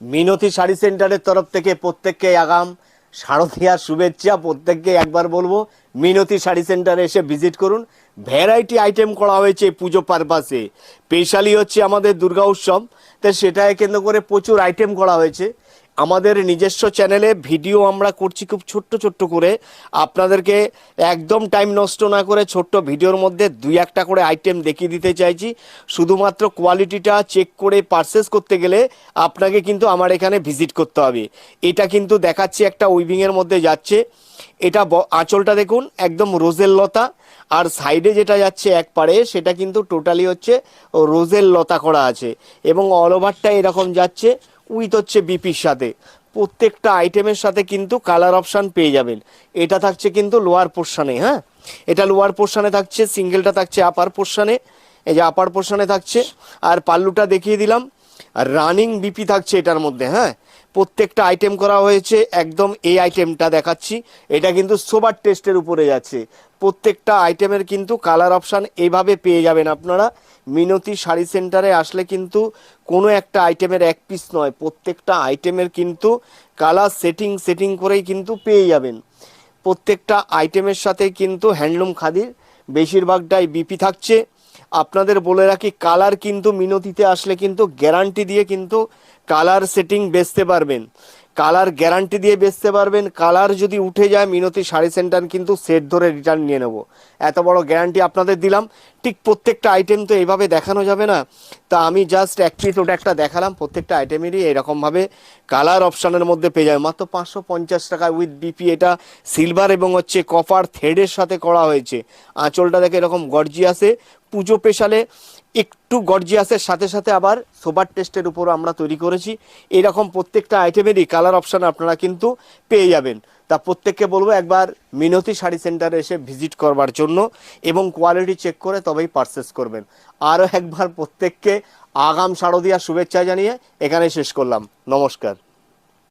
মিনতি শাড়ি সেন্টারের তরফ থেকে প্রত্যেককে আগাম শারদীয়ার শুভেচ্ছা। প্রত্যেককে একবার বলবো মিনতি শাড়ি সেন্টারে এসে ভিজিট করুন। ভ্যারাইটি আইটেম করা হয়েছে পুজো পারপাসে, স্পেশালি হচ্ছে আমাদের দুর্গা উৎসব, তো সেটাকে কেন্দ্র করে প্রচুর আইটেম করা হয়েছে। আমাদের নিজস্ব চ্যানেলে ভিডিও আমরা করছি খুব ছোট্ট ছোট্ট করে, আপনাদেরকে একদম টাইম নষ্ট না করে ছোট্ট ভিডিওর মধ্যে দুই একটা করে আইটেম দেখিয়ে দিতে চাইছি। শুধুমাত্র কোয়ালিটিটা চেক করে পারচেস করতে গেলে আপনাকে কিন্তু আমার এখানে ভিজিট করতে হবে। এটা কিন্তু দেখাচ্ছি একটা উইভিংয়ের মধ্যে যাচ্ছে, এটা আঁচলটা দেখুন একদম রোজের লতা, আর সাইডে যেটা যাচ্ছে এক পারে সেটা কিন্তু টোটালি হচ্ছে রোজের লতা করা আছে, এবং অল ওভারটা এরকম যাচ্ছে উইথ হচ্ছে বিপির সাথে। প্রত্যেকটা আইটেমের সাথে কিন্তু কালার অপশান পেয়ে যাবেন। এটা থাকছে কিন্তু লোয়ার পোর্শনে, হ্যাঁ এটা লোয়ার পোর্শনে থাকছে, সিঙ্গেলটা থাকছে আপার পোর্শনে, এই যে আপার পোর্শনে থাকছে। আর পাল্লুটা দেখিয়ে দিলাম, আর রানিং বিপি থাকছে এটার মধ্যে। হ্যাঁ প্রত্যেকটা আইটেম করা হয়েছে একদম, এই আইটেমটা দেখাচ্ছি এটা কিন্তু সোবার টেস্টের উপরে যাচ্ছে। প্রত্যেকটা আইটেমের কিন্তু কালার অপশান এইভাবে পেয়ে যাবেন আপনারা। মিনতি শাড়ি সেন্টারে আসলে কিন্তু কোনো একটা আইটেমের এক পিস নয়, প্রত্যেকটা আইটেমের কিন্তু কালার সেটিং করেই কিন্তু পেয়ে যাবেন। প্রত্যেকটা আইটেমের সাথে কিন্তু হ্যান্ডলুম খাদির বেশিরভাগটাই বিপি থাকছে। আপনাদের বলে রাখি কালার কিন্তু মিনতিতে আসলে কিন্তু গ্যারান্টি দিয়ে কিন্তু কালার সেটিং বেচতে পারবেন, কালার গ্যারান্টি দিয়ে বেচতে পারবেন। কালার যদি উঠে যায় মিনতি শাড়ি সেন্টার কিন্তু সেট ধরে রিটার্ন নিয়ে নেব, এত বড় গ্যারান্টি আপনাদের দিলাম। ঠিক প্রত্যেকটা আইটেম তো এইভাবে দেখানো যাবে না, তা আমি জাস্ট এক পিস ওটা একটা দেখালাম। প্রত্যেকটা আইটেমেরই এরকমভাবে কালার অপশানের মধ্যে পেয়ে যাবে মাত্র 550 টাকা উইথ বিপি। এটা সিলভার এবং হচ্ছে কপার থ্রেডের সাথে করা হয়েছে। আঁচলটা দেখে এরকম গর্জিয়াসে, পুজো স্পেশালে একটু গর্জিয়াসের সাথে সাথে আবার সোবার টেস্টের উপর আমরা তৈরি করেছি। এরকম প্রত্যেকটা আইটেমেরই কালার অপশান আপনারা কিন্তু পেয়ে যাবেন। তা প্রত্যেককে বলবো একবার মিনতি শাড়ি সেন্টারে এসে ভিজিট করবার জন্য, এবং কোয়ালিটি চেক করে তবেই পারচেস করবেন। আরও একবার প্রত্যেককে আগাম শারদীয়ার শুভেচ্ছা জানিয়ে এখানে শেষ করলাম। নমস্কার।